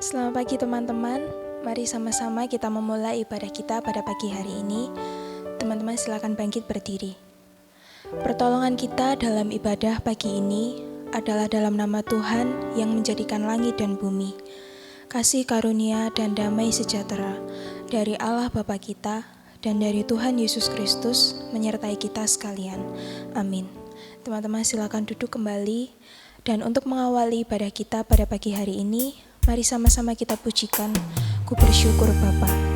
Selamat pagi teman-teman, mari sama-sama kita memulai ibadah kita pada pagi hari ini. Teman-teman silakan bangkit berdiri. Pertolongan kita dalam ibadah pagi ini adalah dalam nama Tuhan yang menjadikan langit dan bumi. Kasih karunia dan damai sejahtera dari Allah Bapa kita dan dari Tuhan Yesus Kristus menyertai kita sekalian. Amin. Teman-teman silakan duduk kembali, dan untuk mengawali ibadah kita pada pagi hari ini, mari sama-sama kita pujikan Ku Bersyukur Bapa.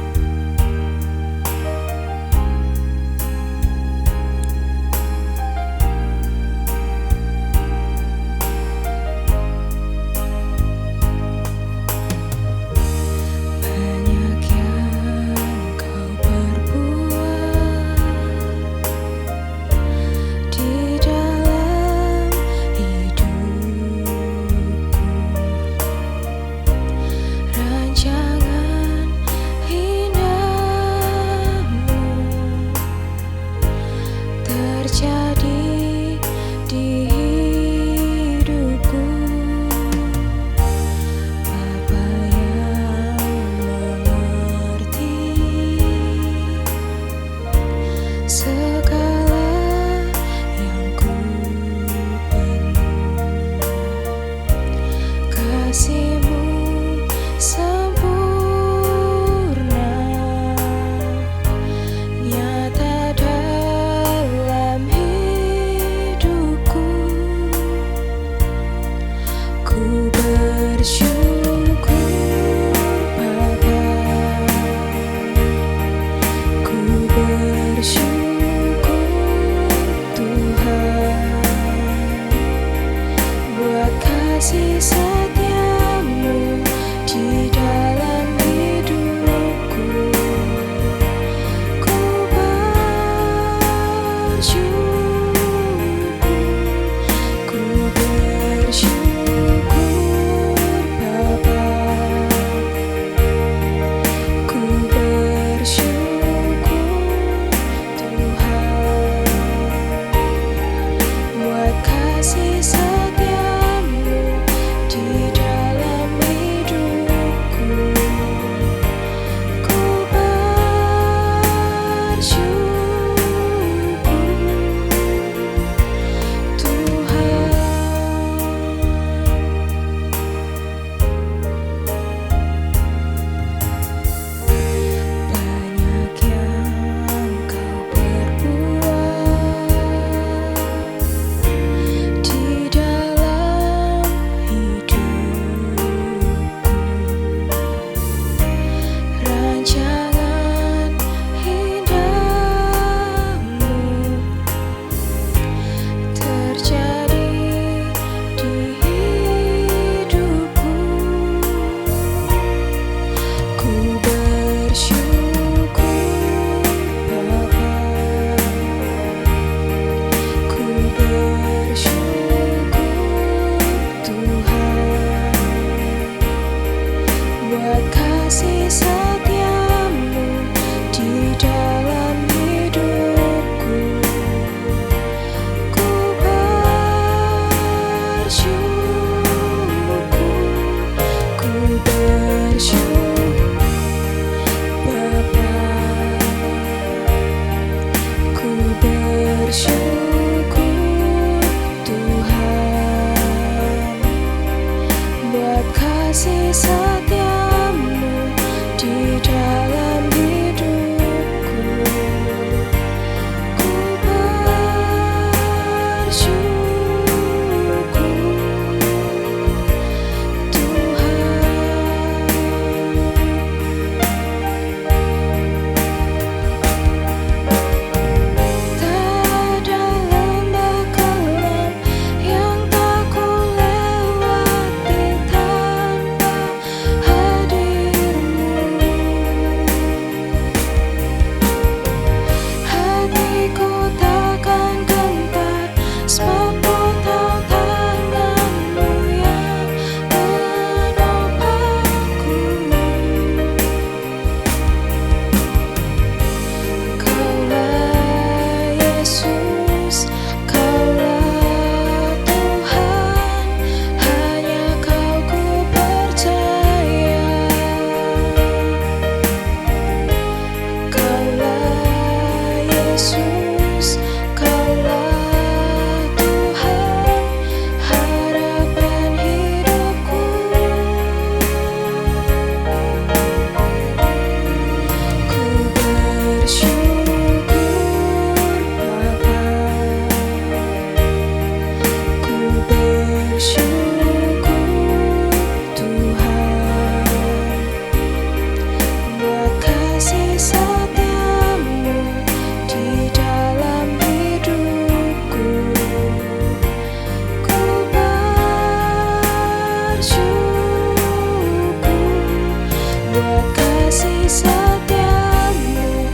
buat kasih setiamu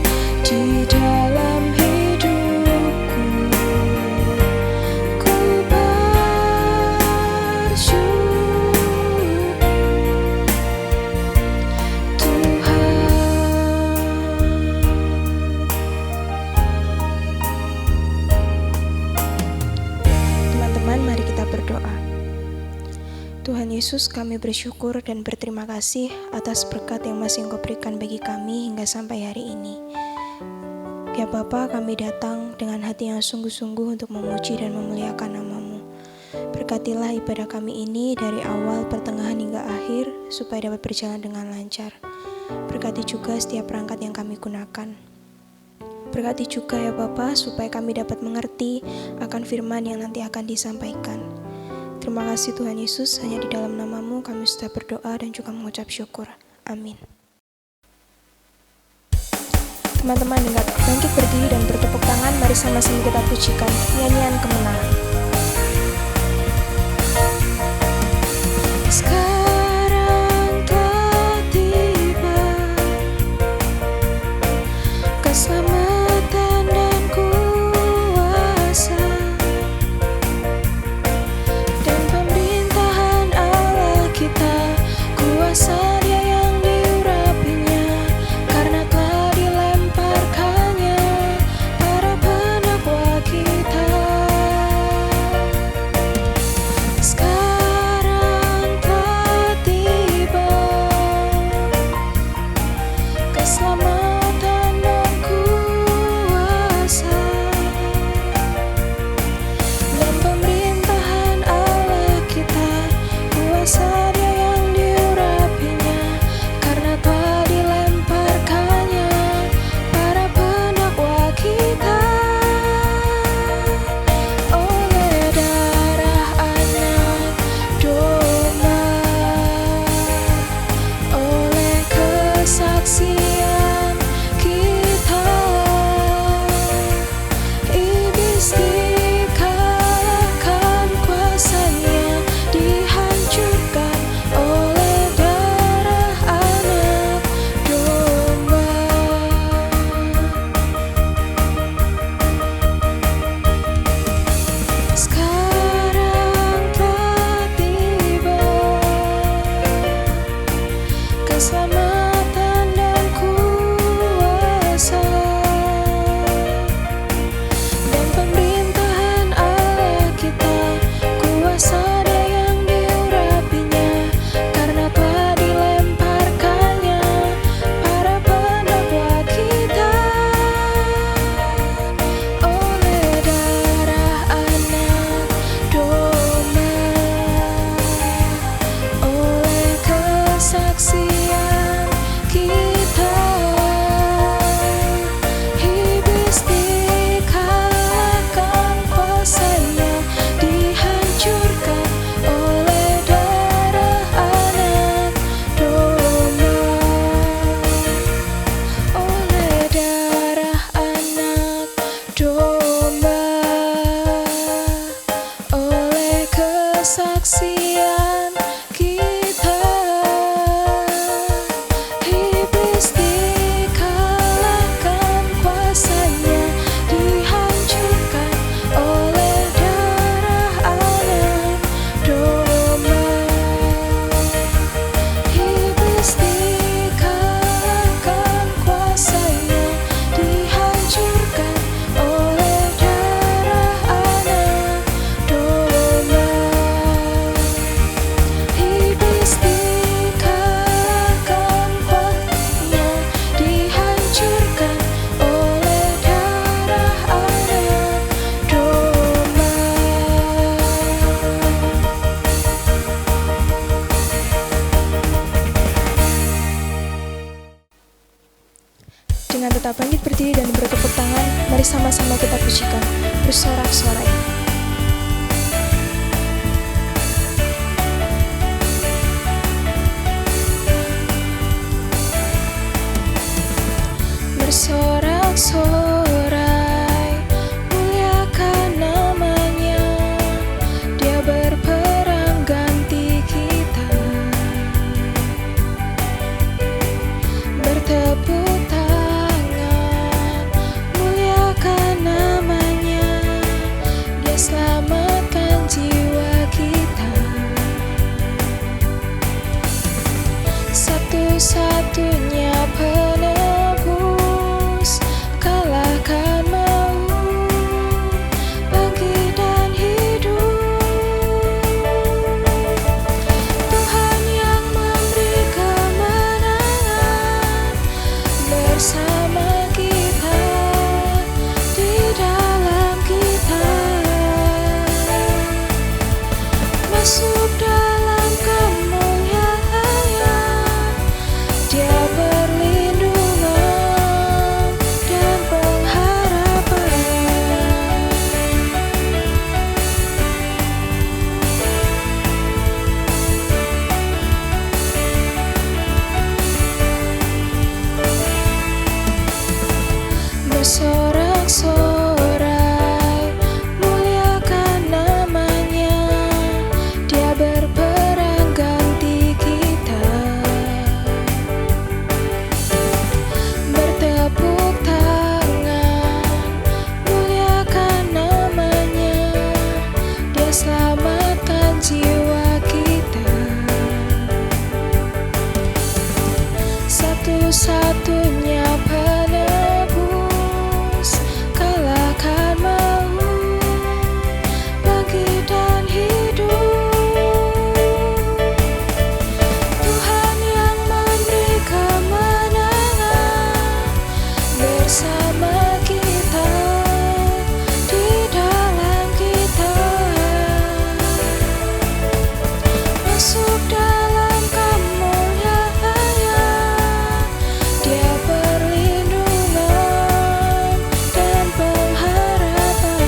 di dalam hidupku. Ku bersyukur Tuhan. Teman-teman, mari kita berdoa. Tuhan Yesus, kami bersyukur dan berterima kasih atas berkat yang masih Engkau berikan bagi kami hingga sampai hari ini. Ya Bapa, kami datang dengan hati yang sungguh-sungguh untuk memuji dan memuliakan nama-Mu. Berkatilah ibadah kami ini dari awal, pertengahan hingga akhir, supaya dapat berjalan dengan lancar. Berkati juga setiap perangkat yang kami gunakan. Berkati juga ya Bapa, supaya kami dapat mengerti akan firman yang nanti akan disampaikan. Terima kasih Tuhan Yesus, hanya di dalam nama-Mu kami sudah berdoa dan juga mengucap syukur. Amin. Teman-teman, dengan bangkit berdiri dan bertepuk tangan, mari sama-sama kita pujikan nyanyian kemenangan. Sekarang telah tiba keselamatan dan kuasa dan pemerintahan Allah kita, kuasa Dia yang diurapinya, karena telah dilemparkannya para penakwa kita. Sekarang telah tiba keselamatan dan kuasa dan pemerintahan Allah kita, kuasa Dia yang diurapinya, karena telah dilemparkannya para penakwa kita. Oleh darah anak domba, oleh kesaksian kita, iblis dikalahkan, kuasanya dihancurkan. Oleh darah anak domba, sekarang telah tiba keselamatan dan kuasa dan pemerintahan Allah kita, kuasa Dia yang diurapinya, karena telah dilemparkannya para penakwa kita. Oleh darah anak domba, oleh kesaksian kita, iblis dikalahkan, kuasanya dihancurkan. Oleh darah anak domba, oleh darah anak domba, oleh kesaksian kita, iblis dikalahkan, kuasanya dihancurkan. Oleh darah anak domba, iblis dikalahkan, kuasanya dihancurkan. Oleh darah anak domba, iblis dikalahkan, kuasanya dihancurkan. Oleh darah anak domba. Dengan tetap bangkit berdiri dan bertepuk tangan, mari sama-sama kita pujikan bersorak-sorai. Bersorak-sorai, muliakan namanya, Dia berperang ganti kita. Satu-satunya penebus, kalahkan maut, bangkit dan hidup. Tuhan yang memberi kemenangan bersama kita, di dalam kita. Masuk dalam kemuliaan, Dia perlindungan dan pengharapan. Bersorak-sorai, muliakan namanya. Dia berperang ganti kita. Bertepuk tangan, muliakan namanya. Dia selamatkan jiwa kita. Satu-satunya penebus, kalahkan maut, bangkit dan hidup. Tuhan yang memberi kemenangan bersama kita, di dalam kita. Masuk dalam kemuliaan, Dia perlindungan dan pengharapan.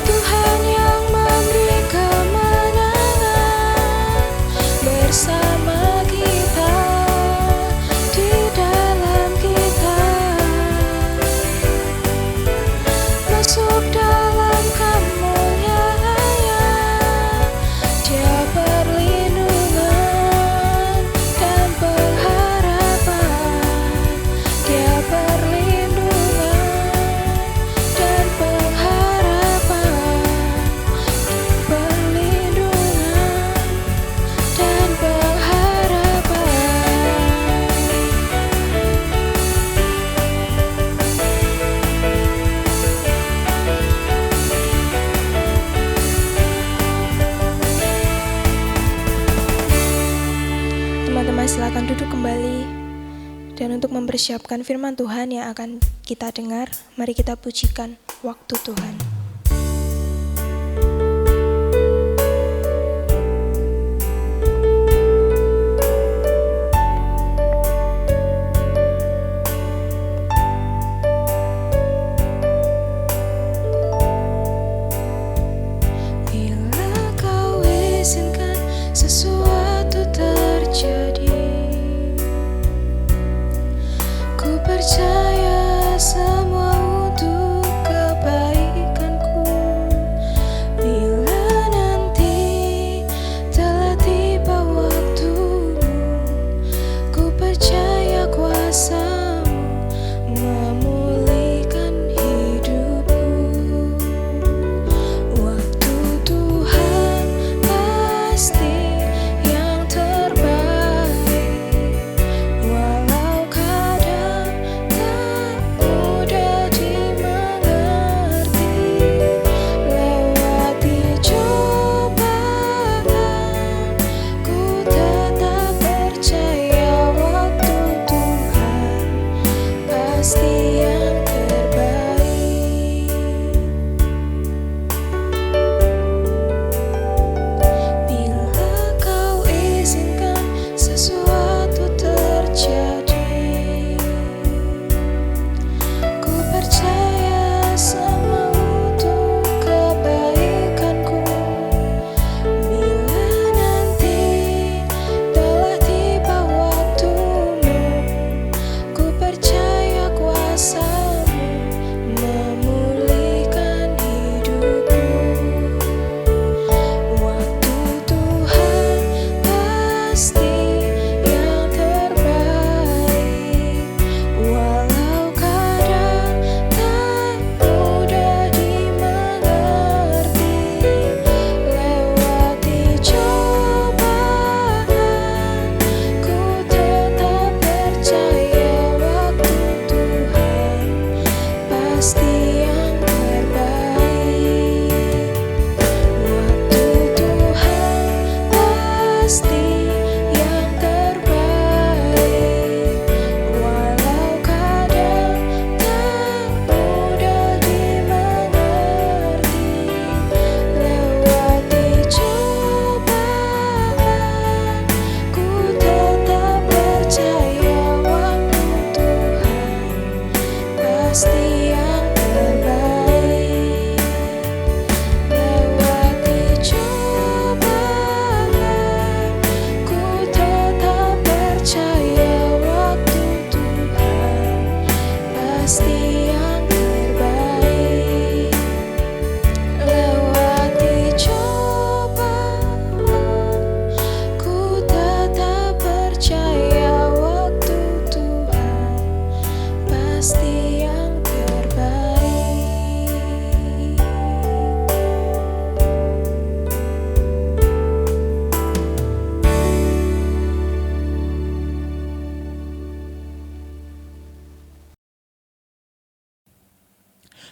Tuhan yang memberi kemenangan bersama kita, di dalam kita. Masuk dalam kemuliaan, Dia perlindungan dan pengharapan. Dia perlindungan dan pengharapan. Perlindungan dan pengharapan. Teman-teman silakan duduk kembali. Dan untuk mempersiapkan firman Tuhan yang akan kita dengar, mari kita pujikan waktu Tuhan. Bila Kau izinkan sesuatu terjadi, ku percaya semua untuk kebaikanku. Bila nanti telah tiba waktumu, ku percaya kuasa-Mu memulihkan hidupku. Waktu Tuhan pasti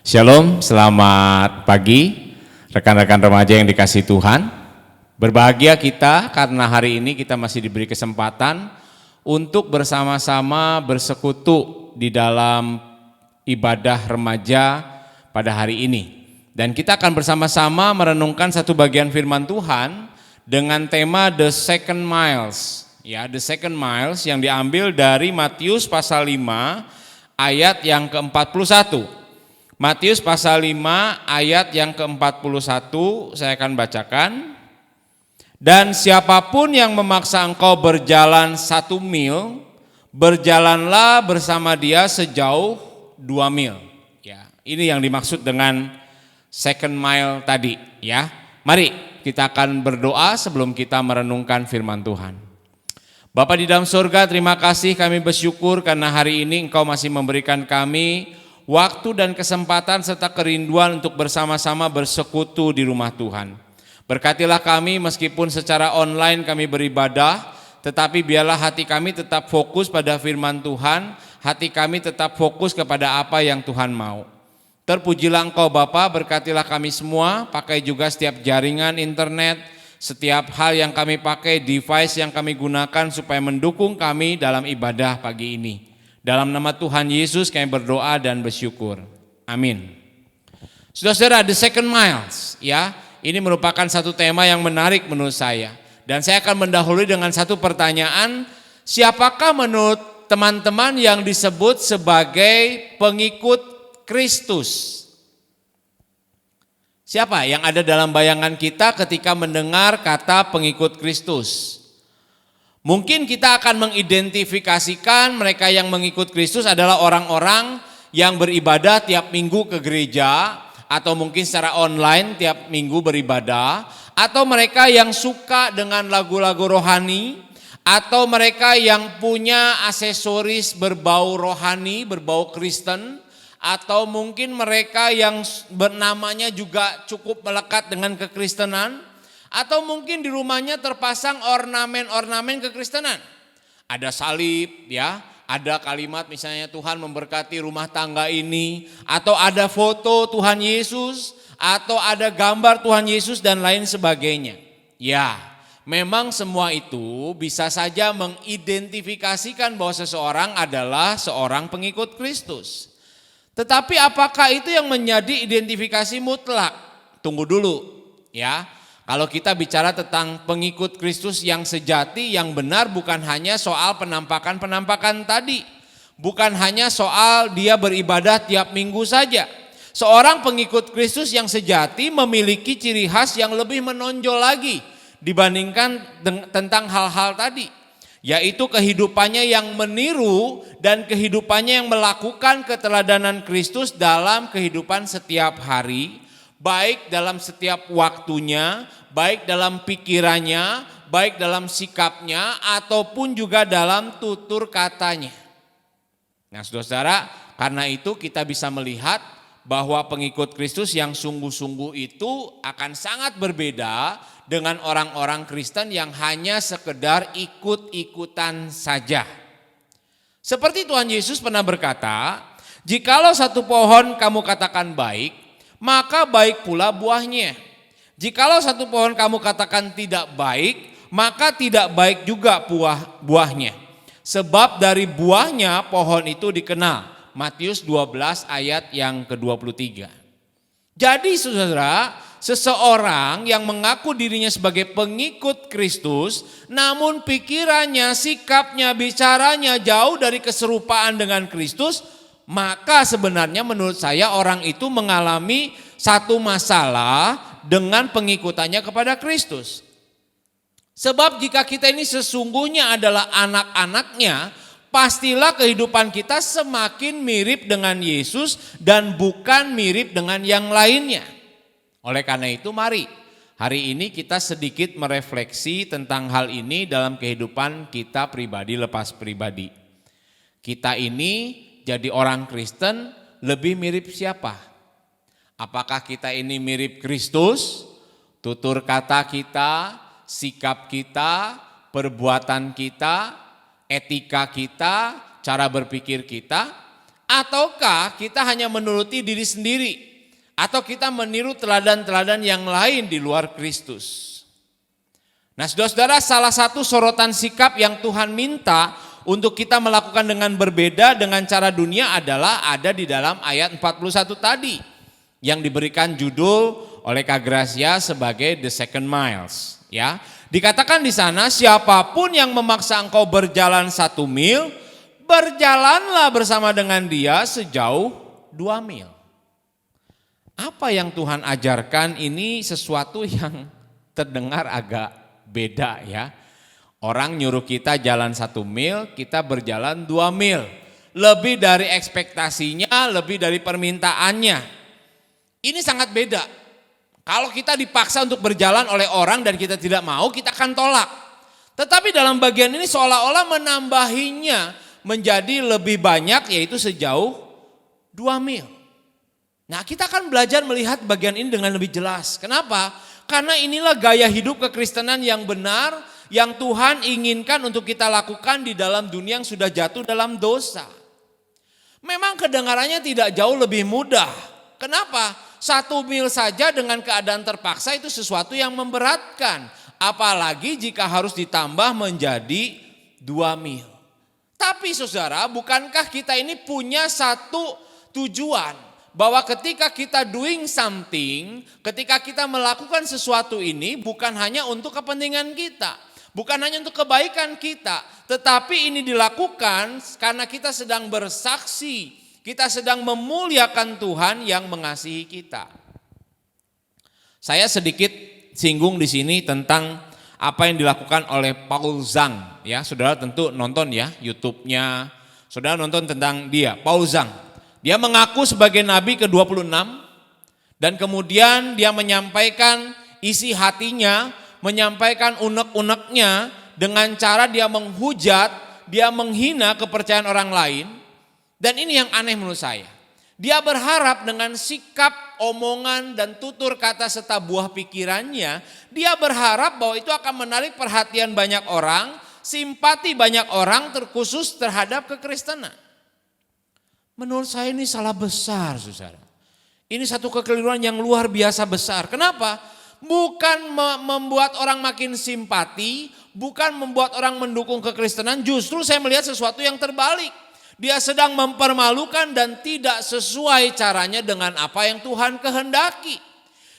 Shalom, selamat pagi rekan-rekan remaja yang dikasihi Tuhan. Berbahagia kita karena hari ini kita masih diberi kesempatan untuk bersama-sama bersekutu di dalam ibadah remaja pada hari ini. Dan kita akan bersama-sama merenungkan satu bagian firman Tuhan dengan tema The Second Miles. Ya, The Second Miles yang diambil dari Matius pasal 5 ayat yang ke-41. Matius pasal 5 ayat yang ke-41 saya akan bacakan. Dan siapapun yang memaksa engkau berjalan 1 mil, berjalanlah bersama dia sejauh 2 mil. Ya, ini yang dimaksud dengan second mile tadi, ya. Mari kita akan berdoa sebelum kita merenungkan firman Tuhan. Bapa di dalam surga, terima kasih, kami bersyukur karena hari ini Engkau masih memberikan kami waktu dan kesempatan serta kerinduan untuk bersama-sama bersekutu di rumah Tuhan. Berkatilah kami meskipun secara online kami beribadah, tetapi biarlah hati kami tetap fokus pada firman Tuhan, hati kami tetap fokus kepada apa yang Tuhan mau. Terpujilah Engkau Bapa, berkatilah kami semua, pakai juga setiap jaringan internet, setiap hal yang kami pakai, device yang kami gunakan supaya mendukung kami dalam ibadah pagi ini. Dalam nama Tuhan Yesus kami berdoa dan bersyukur. Amin. Saudara-saudara, the second miles, ya, ini merupakan satu tema yang menarik menurut saya. Dan saya akan mendahului dengan satu pertanyaan, siapakah menurut teman-teman yang disebut sebagai pengikut Kristus? Siapa yang ada dalam bayangan kita ketika mendengar kata pengikut Kristus? Mungkin kita akan mengidentifikasikan mereka yang mengikut Kristus adalah orang-orang yang beribadah tiap minggu ke gereja, atau mungkin secara online tiap minggu beribadah, atau mereka yang suka dengan lagu-lagu rohani, atau mereka yang punya aksesoris berbau rohani, berbau Kristen, atau mungkin mereka yang bernamanya juga cukup melekat dengan kekristenan, atau mungkin di rumahnya terpasang ornamen-ornamen kekristenan. Ada salib, ya, ada kalimat misalnya Tuhan memberkati rumah tangga ini, atau ada foto Tuhan Yesus, atau ada gambar Tuhan Yesus dan lain sebagainya. Ya, memang semua itu bisa saja mengidentifikasikan bahwa seseorang adalah seorang pengikut Kristus. Tetapi apakah itu yang menjadi identifikasi mutlak? Tunggu dulu, ya. Kalau kita bicara tentang pengikut Kristus yang sejati, yang benar, bukan hanya soal penampakan-penampakan tadi. Bukan hanya soal dia beribadah tiap minggu saja. Seorang pengikut Kristus yang sejati memiliki ciri khas yang lebih menonjol lagi dibandingkan tentang hal-hal tadi. Yaitu kehidupannya yang meniru dan kehidupannya yang melakukan keteladanan Kristus dalam kehidupan setiap hari. Baik dalam setiap waktunya, baik dalam pikirannya, baik dalam sikapnya, ataupun juga dalam tutur katanya. Nah saudara-saudara, karena itu kita bisa melihat bahwa pengikut Kristus yang sungguh-sungguh itu akan sangat berbeda dengan orang-orang Kristen yang hanya sekedar ikut-ikutan saja. Seperti Tuhan Yesus pernah berkata, jikalau satu pohon kamu katakan baik, maka baik pula buahnya. Jikalau satu pohon kamu katakan tidak baik, maka tidak baik juga buahnya. Sebab dari buahnya pohon itu dikenal. Matius 12 ayat yang ke-23. Jadi saudara, seseorang yang mengaku dirinya sebagai pengikut Kristus, namun pikirannya, sikapnya, bicaranya jauh dari keserupaan dengan Kristus, maka sebenarnya menurut saya orang itu mengalami satu masalah dengan pengikutannya kepada Kristus. Sebab jika kita ini sesungguhnya adalah anak-anaknya, pastilah kehidupan kita semakin mirip dengan Yesus dan bukan mirip dengan yang lainnya. Oleh karena itu mari hari ini kita sedikit merefleksi tentang hal ini dalam kehidupan kita pribadi lepas pribadi. Kita ini jadi orang Kristen lebih mirip siapa? Apakah kita ini mirip Kristus? Tutur kata kita, sikap kita, perbuatan kita, etika kita, cara berpikir kita? Ataukah kita hanya menuruti diri sendiri? Atau kita meniru teladan-teladan yang lain di luar Kristus? Nah saudara-saudara, salah satu sorotan sikap yang Tuhan minta untuk kita melakukan dengan berbeda dengan cara dunia adalah ada di dalam ayat 41 tadi. Yang diberikan judul oleh Kak Gracia sebagai The Second Miles. Ya, dikatakan di sana, siapapun yang memaksa engkau berjalan 1 mil, berjalanlah bersama dengan dia sejauh 2 mil. Apa yang Tuhan ajarkan ini sesuatu yang terdengar agak beda ya. Orang nyuruh kita jalan 1 mil, kita berjalan 2 mil. Lebih dari ekspektasinya, lebih dari permintaannya. Ini sangat beda. Kalau kita dipaksa untuk berjalan oleh orang dan kita tidak mau, kita akan tolak. Tetapi dalam bagian ini seolah-olah menambahinya menjadi lebih banyak, yaitu sejauh 2 mil. Nah kita akan belajar melihat bagian ini dengan lebih jelas. Kenapa? Karena inilah gaya hidup kekristenan yang benar, yang Tuhan inginkan untuk kita lakukan di dalam dunia yang sudah jatuh dalam dosa. Memang kedengarannya tidak jauh lebih mudah. Kenapa? 1 mil saja dengan keadaan terpaksa itu sesuatu yang memberatkan. Apalagi jika harus ditambah menjadi 2 mil. Tapi saudara, bukankah kita ini punya satu tujuan? Bahwa ketika kita doing something, ketika kita melakukan sesuatu ini bukan hanya untuk kepentingan kita. Bukan hanya untuk kebaikan kita. Tetapi ini dilakukan karena kita sedang bersaksi. Kita sedang memuliakan Tuhan yang mengasihi kita. Saya sedikit singgung di sini tentang apa yang dilakukan oleh Paul Zhang. Ya, saudara tentu nonton ya YouTube-nya. Saudara nonton tentang dia, Paul Zhang. Dia mengaku sebagai nabi ke-26 dan kemudian dia menyampaikan isi hatinya, menyampaikan unek-uneknya dengan cara dia menghujat, dia menghina kepercayaan orang lain. Dan ini yang aneh menurut saya. Dia berharap dengan sikap, omongan dan tutur kata serta buah pikirannya, dia berharap bahwa itu akan menarik perhatian banyak orang, simpati banyak orang terkhusus terhadap kekristenan. Menurut saya ini salah besar, saudara. Ini satu kekeliruan yang luar biasa besar. Kenapa? Bukan membuat orang makin simpati, bukan membuat orang mendukung kekristenan, justru saya melihat sesuatu yang terbalik. Dia sedang mempermalukan dan tidak sesuai caranya dengan apa yang Tuhan kehendaki.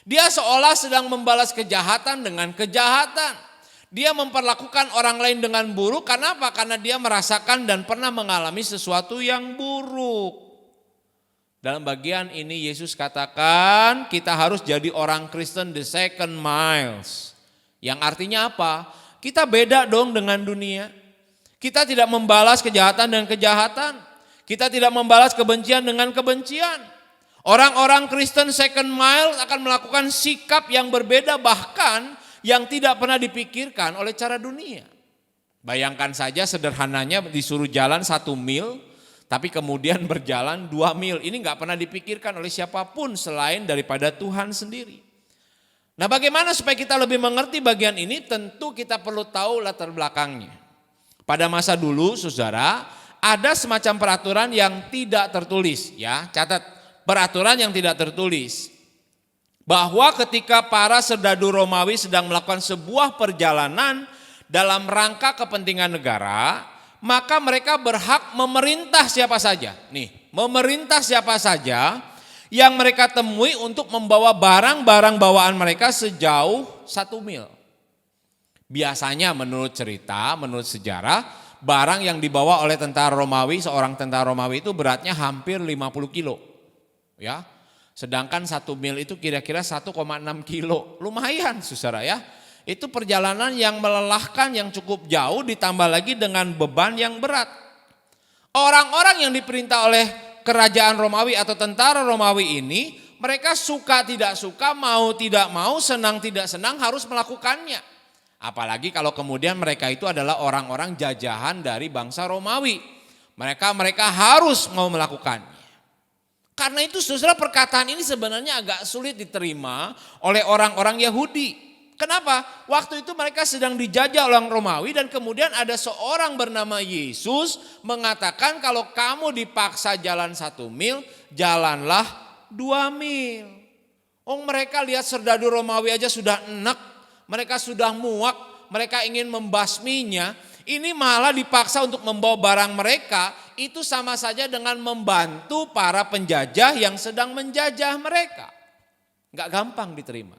Dia seolah sedang membalas kejahatan dengan kejahatan. Dia memperlakukan orang lain dengan buruk. Karena apa? Karena dia merasakan dan pernah mengalami sesuatu yang buruk. Dalam bagian ini Yesus katakan kita harus jadi orang Kristen the second miles. Yang artinya apa? Kita beda dong dengan dunia. Kita tidak membalas kejahatan dengan kejahatan. Kita tidak membalas kebencian dengan kebencian. Orang-orang Kristen second mile akan melakukan sikap yang berbeda bahkan yang tidak pernah dipikirkan oleh cara dunia. Bayangkan saja sederhananya disuruh jalan 1 mil tapi kemudian berjalan 2 mil. Ini gak pernah dipikirkan oleh siapapun selain daripada Tuhan sendiri. Nah bagaimana supaya kita lebih mengerti bagian ini? Tentu kita perlu tahu latar belakangnya. Pada masa dulu saudara ada semacam peraturan yang tidak tertulis ya. Catat peraturan yang tidak tertulis. Bahwa ketika para serdadu Romawi sedang melakukan sebuah perjalanan dalam rangka kepentingan negara. Maka mereka berhak memerintah siapa saja. Nih memerintah siapa saja yang mereka temui untuk membawa barang-barang bawaan mereka sejauh 1 mil. Biasanya menurut cerita, menurut sejarah, barang yang dibawa oleh tentara Romawi, seorang tentara Romawi itu beratnya hampir 50 kilo. Ya. Sedangkan 1 mil itu kira-kira 1,6 kilo. Lumayan saudara ya. Itu perjalanan yang melelahkan, yang cukup jauh ditambah lagi dengan beban yang berat. Orang-orang yang diperintah oleh kerajaan Romawi atau tentara Romawi ini, mereka suka tidak suka, mau tidak mau, senang tidak senang harus melakukannya. Apalagi kalau kemudian mereka itu adalah orang-orang jajahan dari bangsa Romawi. Mereka harus mau melakukannya. Karena itu saudara perkataan ini sebenarnya agak sulit diterima oleh orang-orang Yahudi. Kenapa? Waktu itu mereka sedang dijajah oleh orang Romawi dan kemudian ada seorang bernama Yesus mengatakan kalau kamu dipaksa jalan 1 mil, jalanlah 2 mil. Oh, mereka lihat serdadu Romawi aja sudah enek, mereka sudah muak, mereka ingin membasminya. Ini malah dipaksa untuk membawa barang mereka, itu sama saja dengan membantu para penjajah yang sedang menjajah mereka. Enggak gampang diterima.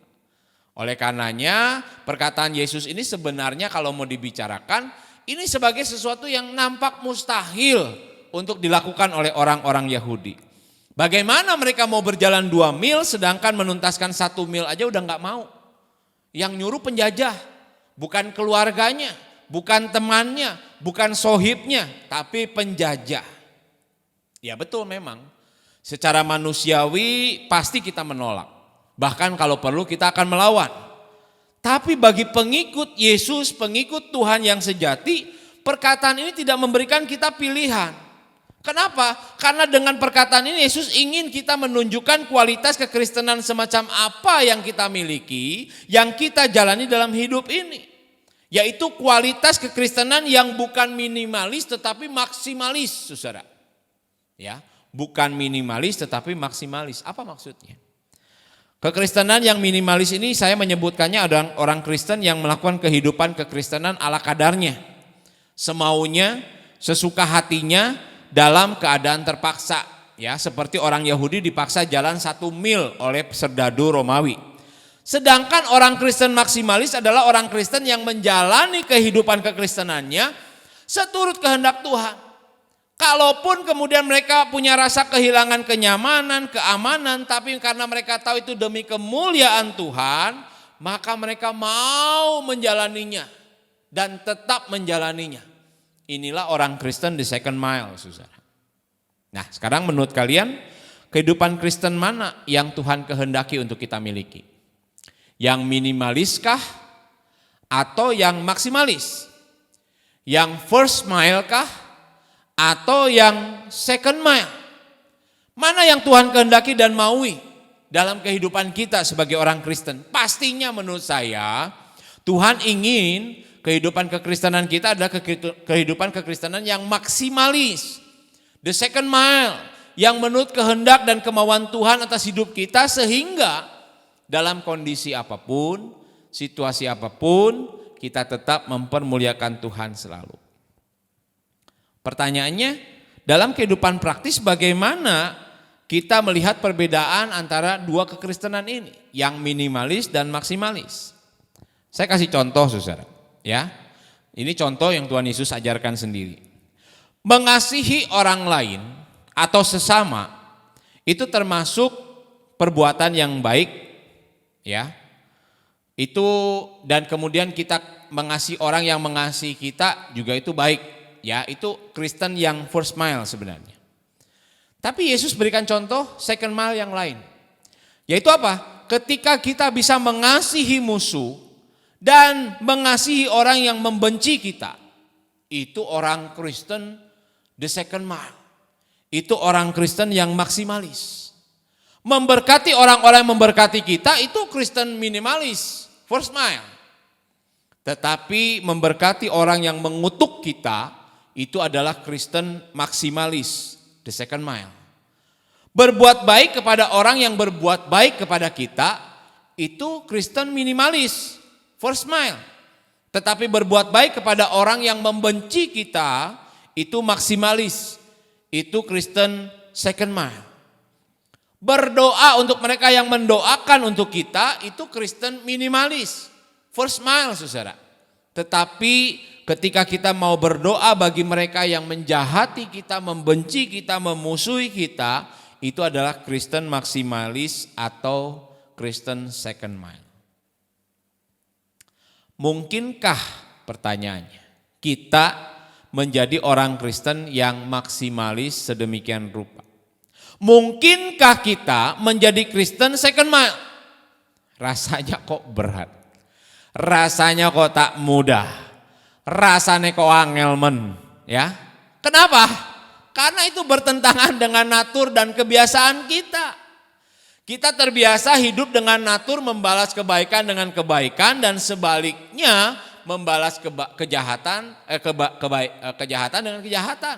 Oleh karenanya perkataan Yesus ini sebenarnya kalau mau dibicarakan ini sebagai sesuatu yang nampak mustahil untuk dilakukan oleh orang-orang Yahudi. Bagaimana mereka mau berjalan 2 mil sedangkan menuntaskan 1 mil aja udah gak mau. Yang nyuruh penjajah, bukan keluarganya, bukan temannya, bukan sohibnya, tapi penjajah. Ya betul memang, secara manusiawi pasti kita menolak. Bahkan kalau perlu kita akan melawan. Tapi bagi pengikut Yesus, pengikut Tuhan yang sejati, perkataan ini tidak memberikan kita pilihan. Kenapa? Karena dengan perkataan ini Yesus ingin kita menunjukkan kualitas kekristenan semacam apa yang kita miliki, yang kita jalani dalam hidup ini. Yaitu kualitas kekristenan yang bukan minimalis tetapi maksimalis, saudara. Ya, bukan minimalis tetapi maksimalis. Apa maksudnya? Kekristenan yang minimalis ini saya menyebutkannya ada orang Kristen yang melakukan kehidupan kekristenan ala kadarnya. Semaunya, sesuka hatinya dalam keadaan terpaksa. Ya, seperti orang Yahudi dipaksa jalan 1 mil oleh serdadu Romawi. Sedangkan orang Kristen maksimalis adalah orang Kristen yang menjalani kehidupan kekristenannya seturut kehendak Tuhan. Kalaupun kemudian mereka punya rasa kehilangan kenyamanan, keamanan, tapi karena mereka tahu itu demi kemuliaan Tuhan, maka mereka mau menjalaninya dan tetap menjalaninya. Inilah orang Kristen di second mile, saudara. Nah, sekarang menurut kalian kehidupan Kristen mana yang Tuhan kehendaki untuk kita miliki? Yang minimaliskah atau yang maksimalis? Yang first mile kah? Atau yang second mile? Mana yang Tuhan kehendaki dan maui dalam kehidupan kita sebagai orang Kristen? Pastinya menurut saya Tuhan ingin kehidupan kekristenan kita adalah kehidupan kekristenan yang maksimalis. The second mile yang menurut kehendak dan kemauan Tuhan atas hidup kita sehingga dalam kondisi apapun, situasi apapun kita tetap mempermuliakan Tuhan selalu. Pertanyaannya, dalam kehidupan praktis bagaimana kita melihat perbedaan antara dua kekristenan ini, yang minimalis dan maksimalis? Saya kasih contoh, saudara. Ya, ini contoh yang Tuhan Yesus ajarkan sendiri. Mengasihi orang lain atau sesama itu termasuk perbuatan yang baik, ya. Itu dan kemudian kita mengasihi orang yang mengasihi kita juga itu baik. Ya, itu Kristen yang first mile sebenarnya. Tapi Yesus berikan contoh second mile yang lain. Yaitu apa? Ketika kita bisa mengasihi musuh dan mengasihi orang yang membenci kita. Itu orang Kristen the second mile. Itu orang Kristen yang maksimalis. Memberkati orang-orang yang memberkati kita itu Kristen minimalis, first mile. Tetapi memberkati orang yang mengutuk kita itu adalah Kristen maksimalis, the second mile. Berbuat baik kepada orang yang berbuat baik kepada kita, itu Kristen minimalis, first mile. Tetapi berbuat baik kepada orang yang membenci kita, itu maksimalis, itu Kristen second mile. Berdoa untuk mereka yang mendoakan untuk kita, itu Kristen minimalis, first mile, saudara. Tetapi ketika kita mau berdoa bagi mereka yang menjahati kita, membenci kita, memusuhi kita, itu adalah Kristen maksimalis atau Kristen second mile. Mungkinkah, pertanyaannya, kita menjadi orang Kristen yang maksimalis sedemikian rupa? Mungkinkah kita menjadi Kristen second mile? Rasanya kok berat. Rasanya kok tak mudah. Rasanya kok angel men, ya. Kenapa? Karena itu bertentangan dengan natur dan kebiasaan kita. Kita terbiasa hidup dengan natur membalas kebaikan dengan kebaikan dan sebaliknya membalas kejahatan dengan kejahatan.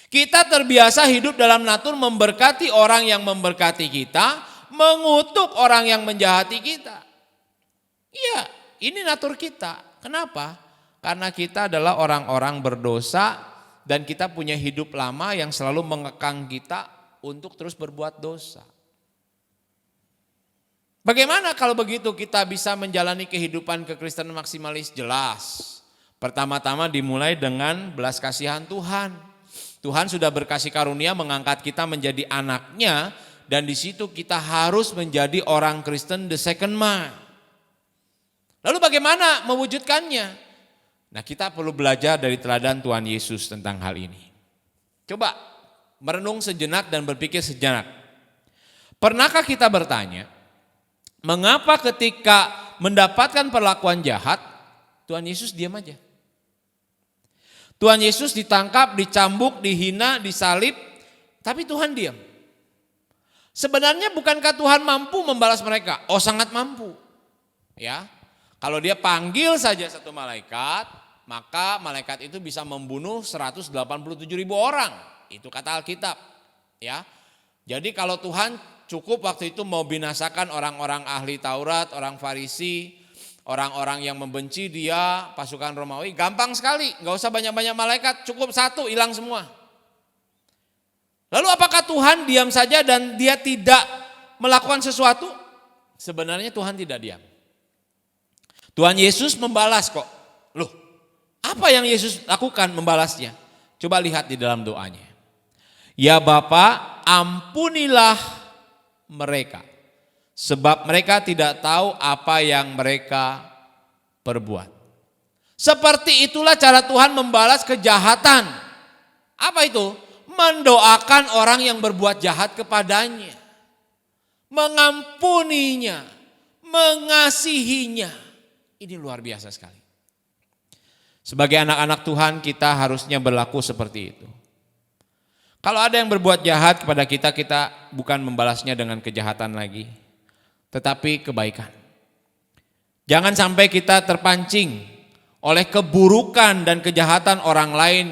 Kita terbiasa hidup dalam natur memberkati orang yang memberkati kita, mengutuk orang yang menjahati kita. Iya, ini natur kita. Kenapa? Karena kita adalah orang-orang berdosa dan kita punya hidup lama yang selalu mengekang kita untuk terus berbuat dosa. Bagaimana kalau begitu kita bisa menjalani kehidupan kekristenan maksimalis? Jelas. Pertama-tama dimulai dengan belas kasihan Tuhan. Tuhan sudah berkasih karunia mengangkat kita menjadi anaknya dan di situ kita harus menjadi orang Kristen the second man. Lalu bagaimana mewujudkannya? Nah, kita perlu belajar dari teladan Tuhan Yesus tentang hal ini. Coba merenung sejenak dan berpikir sejenak. Pernahkah kita bertanya, mengapa ketika mendapatkan perlakuan jahat, Tuhan Yesus diam aja? Tuhan Yesus ditangkap, dicambuk, dihina, disalib, tapi Tuhan diam. Sebenarnya bukankah Tuhan mampu membalas mereka? Oh, sangat mampu. Ya. Kalau dia panggil saja satu malaikat, maka malaikat itu bisa membunuh 187.000 orang. Itu kata Alkitab. Ya. Jadi kalau Tuhan cukup waktu itu mau binasakan orang-orang ahli Taurat, orang Farisi, orang-orang yang membenci dia, pasukan Romawi, gampang sekali. Gak usah banyak-banyak malaikat, cukup satu, hilang semua. Lalu apakah Tuhan diam saja dan dia tidak melakukan sesuatu? Sebenarnya Tuhan tidak diam. Tuhan Yesus membalas kok. Loh, apa yang Yesus lakukan membalasnya? Coba lihat di dalam doanya. Ya Bapa, ampunilah mereka, sebab mereka tidak tahu apa yang mereka perbuat. Seperti itulah cara Tuhan membalas kejahatan. Apa itu? Mendoakan orang yang berbuat jahat kepadanya. Mengampuninya, mengasihinya. Ini luar biasa sekali. Sebagai anak-anak Tuhan kita harusnya berlaku seperti itu. Kalau ada yang berbuat jahat kepada kita, kita bukan membalasnya dengan kejahatan lagi, tetapi kebaikan. Jangan sampai kita terpancing oleh keburukan dan kejahatan orang lain,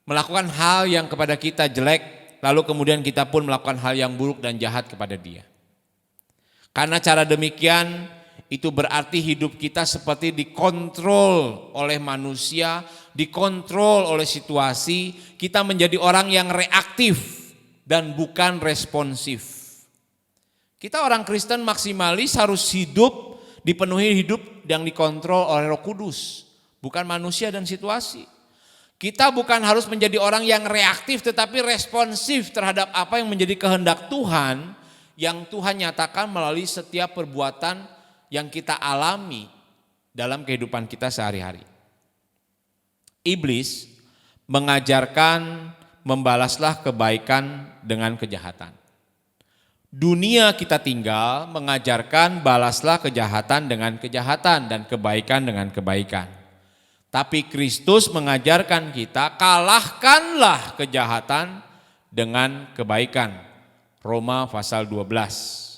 melakukan hal yang kepada kita jelek, lalu kemudian kita pun melakukan hal yang buruk dan jahat kepada dia. Karena cara demikian itu berarti hidup kita seperti dikontrol oleh manusia, dikontrol oleh situasi, kita menjadi orang yang reaktif dan bukan responsif. Kita orang Kristen maksimalis harus hidup, dipenuhi hidup yang dikontrol oleh Roh Kudus, bukan manusia dan situasi. Kita bukan harus menjadi orang yang reaktif tetapi responsif terhadap apa yang menjadi kehendak Tuhan, yang Tuhan nyatakan melalui setiap perbuatan yang kita alami dalam kehidupan kita sehari-hari. Iblis mengajarkan membalaslah kebaikan dengan kejahatan. Dunia kita tinggal mengajarkan balaslah kejahatan dengan kejahatan dan kebaikan dengan kebaikan. Tapi Kristus mengajarkan kita kalahkanlah kejahatan dengan kebaikan. Roma pasal 12.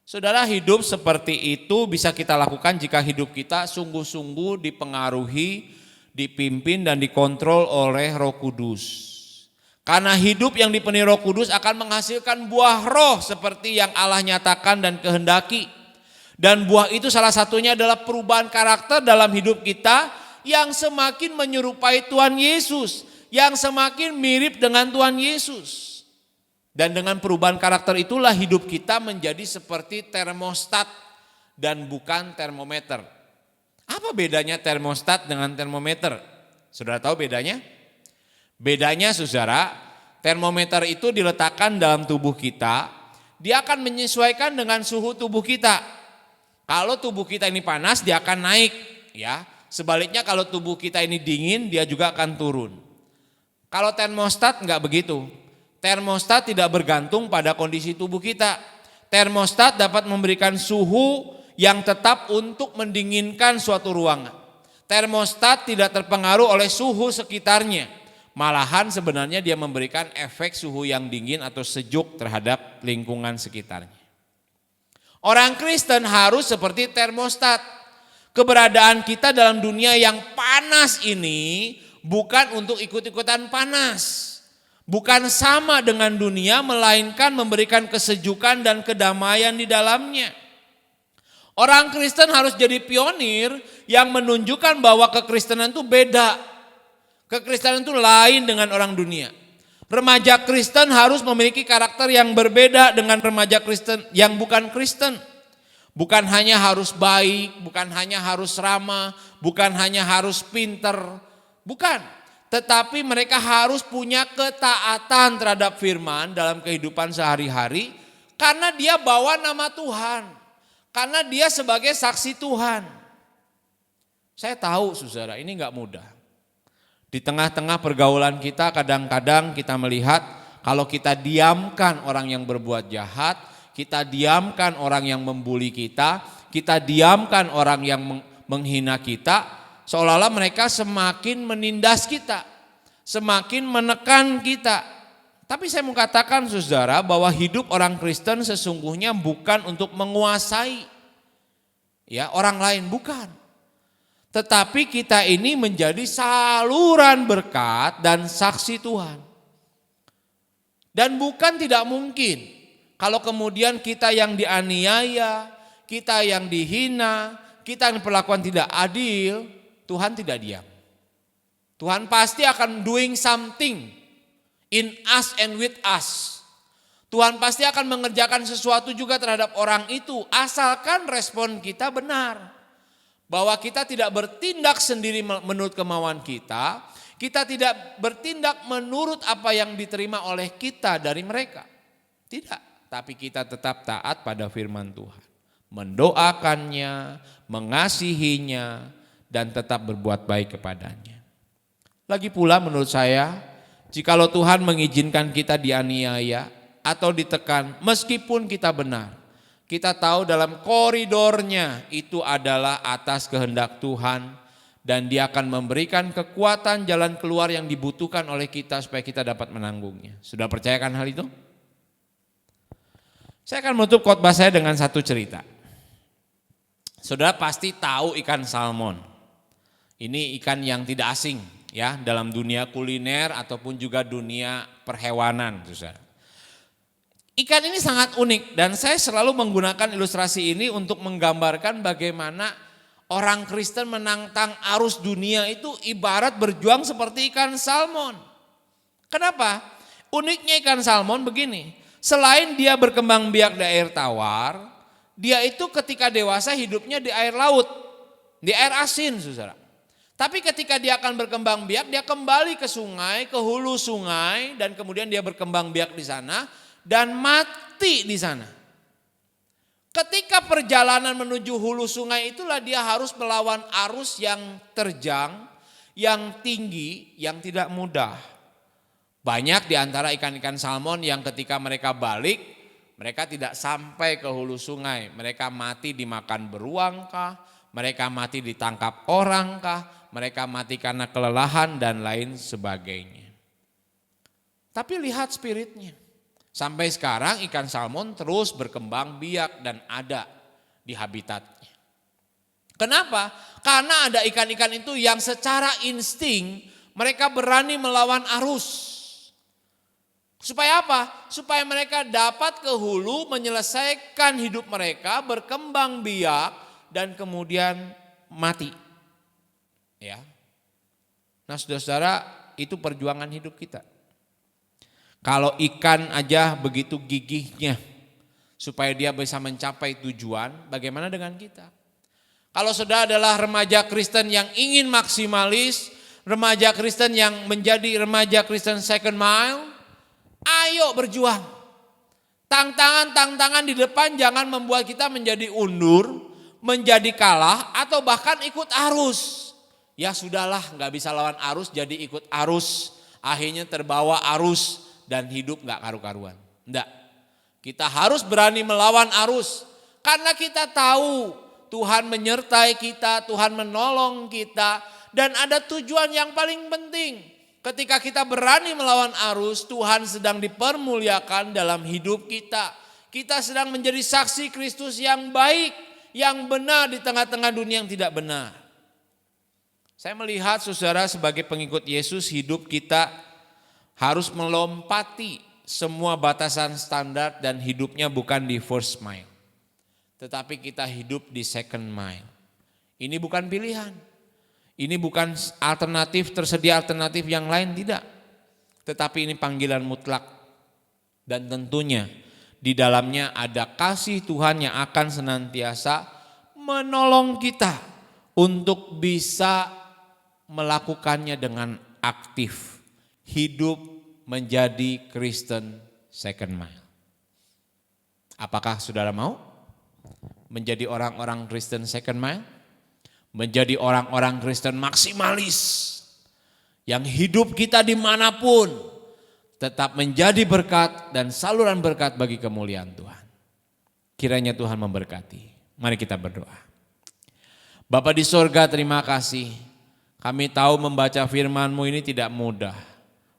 Saudara, hidup seperti itu bisa kita lakukan jika hidup kita sungguh-sungguh dipengaruhi, dipimpin dan dikontrol oleh Roh Kudus. Karena hidup yang dipenuhi Roh Kudus akan menghasilkan buah roh seperti yang Allah nyatakan dan kehendaki. Dan buah itu salah satunya adalah perubahan karakter dalam hidup kita yang semakin menyerupai Tuhan Yesus, yang semakin mirip dengan Tuhan Yesus. Dan dengan perubahan karakter itulah hidup kita menjadi seperti termostat dan bukan termometer. Apa bedanya termostat dengan termometer? Saudara tahu bedanya? Bedanya saudara, termometer itu diletakkan dalam tubuh kita, dia akan menyesuaikan dengan suhu tubuh kita. Kalau tubuh kita ini panas, dia akan naik, ya. Sebaliknya kalau tubuh kita ini dingin, dia juga akan turun. Kalau termostat enggak begitu. Termostat tidak bergantung pada kondisi tubuh kita. Termostat dapat memberikan suhu yang tetap untuk mendinginkan suatu ruangan. Termostat tidak terpengaruh oleh suhu sekitarnya. Malahan sebenarnya dia memberikan efek suhu yang dingin atau sejuk terhadap lingkungan sekitarnya. Orang Kristen harus seperti termostat. Keberadaan kita dalam dunia yang panas ini bukan untuk ikut-ikutan panas. Bukan sama dengan dunia, melainkan memberikan kesejukan dan kedamaian di dalamnya. Orang Kristen harus jadi pionir yang menunjukkan bahwa kekristenan itu beda. Kekristenan itu lain dengan orang dunia. Remaja Kristen harus memiliki karakter yang berbeda dengan remaja Kristen yang bukan Kristen. Bukan hanya harus baik, bukan hanya harus ramah, bukan hanya harus pinter. Bukan, tetapi mereka harus punya ketaatan terhadap firman dalam kehidupan sehari-hari. Karena dia bawa nama Tuhan. Karena dia sebagai saksi Tuhan. Saya tahu saudara, ini gak mudah. Di tengah-tengah pergaulan kita kadang-kadang kita melihat kalau kita diamkan orang yang berbuat jahat, kita diamkan orang yang membuli kita diamkan orang yang menghina kita, seolah-olah mereka semakin menindas kita, semakin menekan kita. Tapi saya mau katakan saudara bahwa hidup orang Kristen sesungguhnya bukan untuk menguasai ya orang lain, bukan. Tetapi kita ini menjadi saluran berkat dan saksi Tuhan. Dan bukan tidak mungkin kalau kemudian kita yang dianiaya, kita yang dihina, kita yang perlakuan tidak adil, Tuhan tidak diam. Tuhan pasti akan doing something in us and with us. Tuhan pasti akan mengerjakan sesuatu juga terhadap orang itu, asalkan respon kita benar. Bahwa kita tidak bertindak sendiri menurut kemauan kita tidak bertindak menurut apa yang diterima oleh kita dari mereka. Tidak, tapi kita tetap taat pada firman Tuhan. Mendoakannya, mengasihinya, dan tetap berbuat baik kepadanya. Lagi pula menurut saya, jikalau Tuhan mengizinkan kita dianiaya atau ditekan meskipun kita benar, kita tahu dalam koridornya itu adalah atas kehendak Tuhan dan Dia akan memberikan kekuatan jalan keluar yang dibutuhkan oleh kita supaya kita dapat menanggungnya. Sudah percayakan hal itu? Saya akan menutup khotbah saya dengan satu cerita. Saudara pasti tahu ikan salmon. Ini ikan yang tidak asing ya dalam dunia kuliner ataupun juga dunia perhewanan, saudara. Ikan ini sangat unik dan saya selalu menggunakan ilustrasi ini untuk menggambarkan bagaimana orang Kristen menantang arus dunia itu ibarat berjuang seperti ikan salmon. Kenapa? Uniknya ikan salmon begini, selain dia berkembang biak di air tawar, dia itu ketika dewasa hidupnya di air laut, di air asin saudara. Tapi ketika dia akan berkembang biak, dia kembali ke sungai, ke hulu sungai dan kemudian dia berkembang biak di sana. Dan mati di sana. Ketika perjalanan menuju hulu sungai itulah dia harus melawan arus yang terjang, yang tinggi, yang tidak mudah. Banyak di antara ikan-ikan salmon yang ketika mereka balik, mereka tidak sampai ke hulu sungai. Mereka mati dimakan beruang kah, mereka mati ditangkap orang kah, mereka mati karena kelelahan dan lain sebagainya. Tapi lihat spiritnya. Sampai sekarang ikan salmon terus berkembang biak dan ada di habitatnya. Kenapa? Karena ada ikan-ikan itu yang secara insting mereka berani melawan arus. Supaya apa? Supaya mereka dapat ke hulu menyelesaikan hidup mereka, berkembang biak dan kemudian mati. Ya. Nah saudara-saudara itu perjuangan hidup kita. Kalau ikan aja begitu gigihnya supaya dia bisa mencapai tujuan, bagaimana dengan kita? Kalau saudara adalah remaja Kristen yang ingin maksimalis, remaja Kristen yang menjadi remaja Kristen second mile, ayo berjuang. Tantangan-tantangan di depan jangan membuat kita menjadi undur, menjadi kalah atau bahkan ikut arus. Ya sudahlah, nggak bisa lawan arus jadi ikut arus, akhirnya terbawa arus. Dan hidup gak karu-karuan. Enggak. Kita harus berani melawan arus. Karena kita tahu Tuhan menyertai kita, Tuhan menolong kita. Dan ada tujuan yang paling penting. Ketika kita berani melawan arus, Tuhan sedang dipermuliakan dalam hidup kita. Kita sedang menjadi saksi Kristus yang baik, yang benar di tengah-tengah dunia yang tidak benar. Saya melihat saudara sebagai pengikut Yesus, hidup kita harus melompati semua batasan standar dan hidupnya bukan di first mile. Tetapi kita hidup di second mile. Ini bukan pilihan. Ini bukan alternatif, tersedia alternatif yang lain, tidak. Tetapi ini panggilan mutlak. Dan tentunya di dalamnya ada kasih Tuhan yang akan senantiasa menolong kita untuk bisa melakukannya dengan aktif. Hidup menjadi Kristen second mile. Apakah saudara mau menjadi orang-orang Kristen second mile? Menjadi orang-orang Kristen maksimalis. Yang hidup kita dimanapun tetap menjadi berkat dan saluran berkat bagi kemuliaan Tuhan. Kiranya Tuhan memberkati. Mari kita berdoa. Bapa di sorga, terima kasih. Kami tahu membaca firman-Mu ini tidak mudah.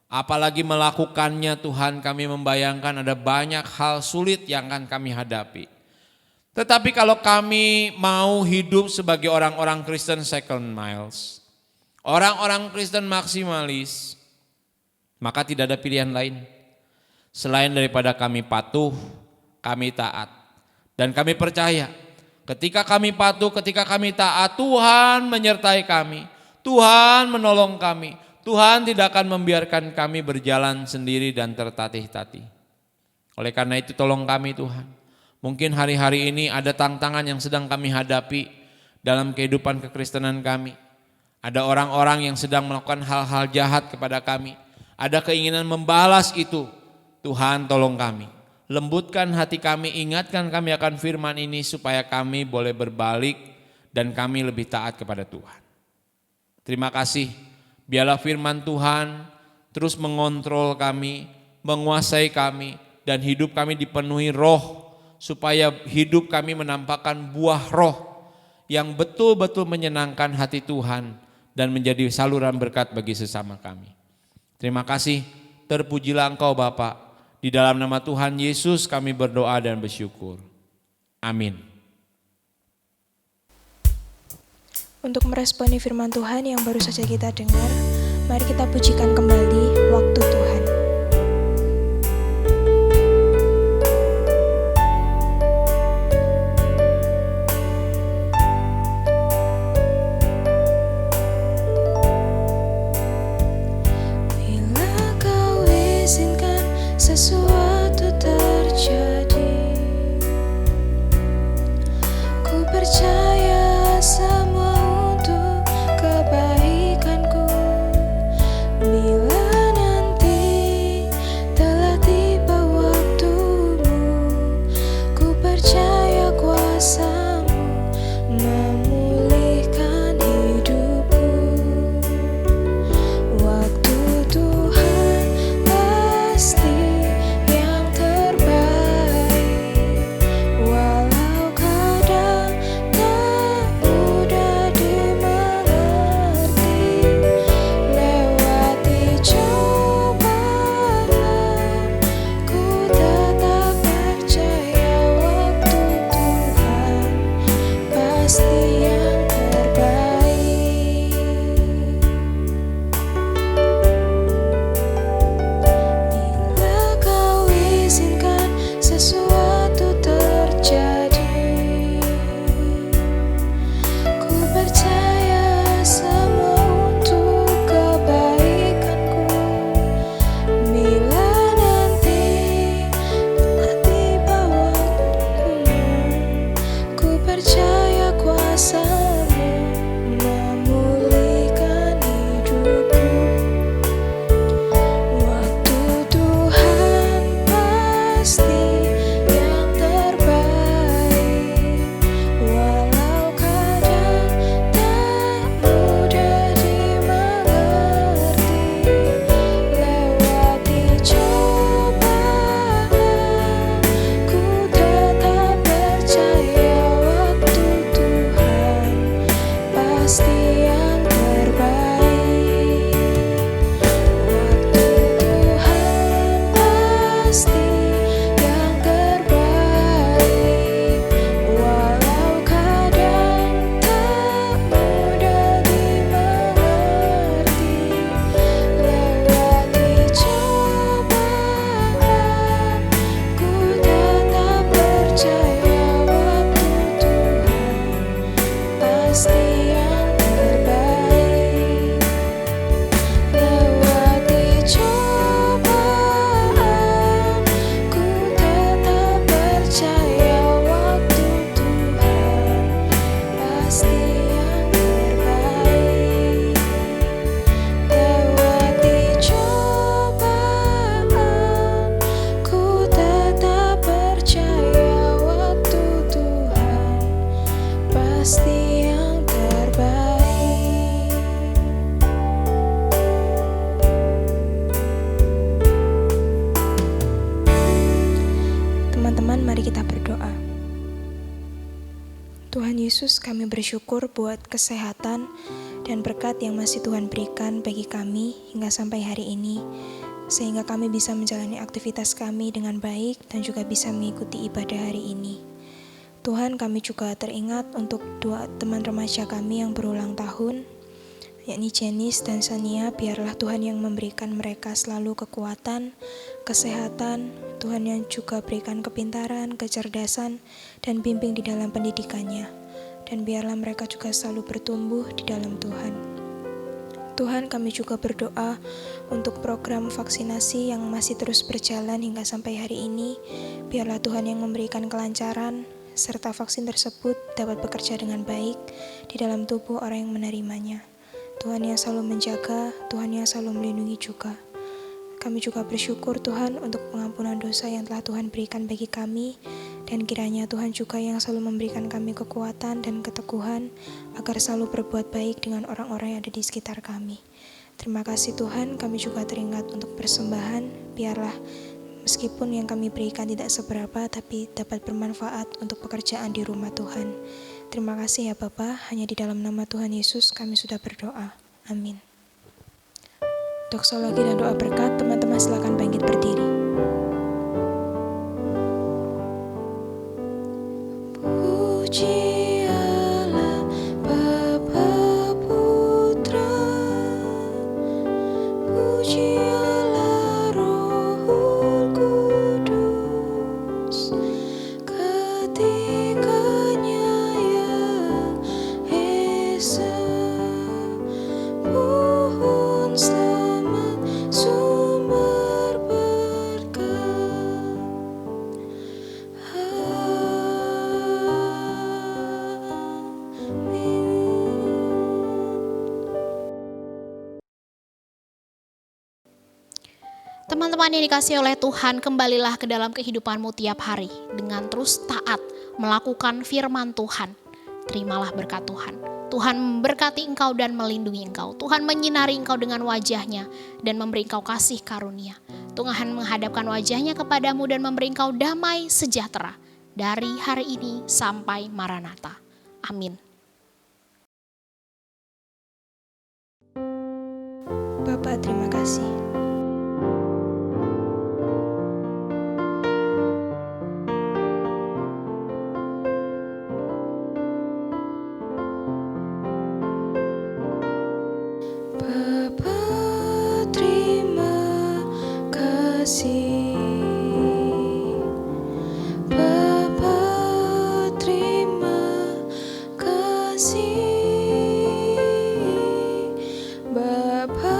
Apalagi melakukannya Tuhan, kami membayangkan ada banyak hal sulit yang akan kami hadapi. Tetapi kalau kami mau hidup sebagai orang-orang Kristen second miles, orang-orang Kristen maksimalis, maka tidak ada pilihan lain selain daripada kami patuh, kami taat. Dan kami percaya ketika kami patuh, ketika kami taat, Tuhan menyertai kami, Tuhan menolong kami. Tuhan tidak akan membiarkan kami berjalan sendiri dan tertatih-tatih. Oleh karena itu tolong kami Tuhan. Mungkin hari-hari ini ada tantangan yang sedang kami hadapi dalam kehidupan kekristenan kami. Ada orang-orang yang sedang melakukan hal-hal jahat kepada kami. Ada keinginan membalas itu. Tuhan tolong kami. Lembutkan hati kami, ingatkan kami akan firman ini supaya kami boleh berbalik dan kami lebih taat kepada Tuhan. Terima kasih. Biarlah firman Tuhan terus mengontrol kami, menguasai kami, dan hidup kami dipenuhi roh, supaya hidup kami menampakkan buah roh yang betul-betul menyenangkan hati Tuhan dan menjadi saluran berkat bagi sesama kami. Terima kasih, terpujilah Engkau Bapa. Di dalam nama Tuhan Yesus kami berdoa dan bersyukur. Amin. Untuk meresponi firman Tuhan yang baru saja kita dengar, mari kita pujikan kembali waktu Tuhan. Bila kau izinkan sesuatu terjadi, ku percaya semua kebaikanku. Bila nanti Yesus, kami bersyukur buat kesehatan dan berkat yang masih Tuhan berikan bagi kami hingga sampai hari ini, sehingga kami bisa menjalani aktivitas kami dengan baik dan juga bisa mengikuti ibadah hari ini. Tuhan, kami juga teringat untuk dua teman remaja kami yang berulang tahun, yakni Jenis dan Sania. Biarlah Tuhan yang memberikan mereka selalu kekuatan, kesehatan, Tuhan yang juga berikan kepintaran, kecerdasan, dan bimbing di dalam pendidikannya. Dan biarlah mereka juga selalu bertumbuh di dalam Tuhan. Tuhan, kami juga berdoa untuk program vaksinasi yang masih terus berjalan hingga sampai hari ini. Biarlah Tuhan yang memberikan kelancaran, serta vaksin tersebut dapat bekerja dengan baik di dalam tubuh orang yang menerimanya. Tuhan yang selalu menjaga, Tuhan yang selalu melindungi juga. Kami juga bersyukur Tuhan untuk pengampunan dosa yang telah Tuhan berikan bagi kami, dan kiranya Tuhan juga yang selalu memberikan kami kekuatan dan keteguhan agar selalu berbuat baik dengan orang-orang yang ada di sekitar kami. Terima kasih Tuhan, kami juga teringat untuk persembahan. Biarlah meskipun yang kami berikan tidak seberapa, tapi dapat bermanfaat untuk pekerjaan di rumah Tuhan. Terima kasih ya Bapa, hanya di dalam nama Tuhan Yesus kami sudah berdoa. Amin. Doksologi dan doa berkat, teman-teman silakan bangkit berdiri. Puji Allah Bapa Putra, puji Allah Roh Kudus, ketikanya yang Esa, pohon selamat sumber berkat. Teman-teman yang dikasihi oleh Tuhan, kembalilah ke dalam kehidupanmu tiap hari dengan terus taat melakukan firman Tuhan. Terimalah berkat Tuhan. Tuhan memberkati engkau dan melindungi engkau. Tuhan menyinari engkau dengan wajahnya dan memberi engkau kasih karunia. Tuhan menghadapkan wajahnya kepadamu dan memberi engkau damai sejahtera dari hari ini sampai Maranatha. Amin. Bapak, terima kasih. Bapa, terima kasih. Bapa, terima kasih. Bapa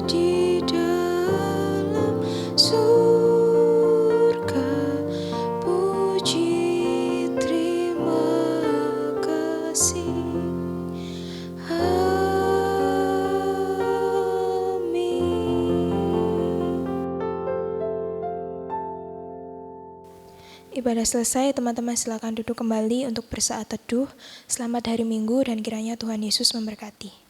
di dalam surga, puji terima kasih. Ibadah selesai, teman-teman silakan duduk kembali untuk bersaat teduh. Selamat hari Minggu dan kiranya Tuhan Yesus memberkati.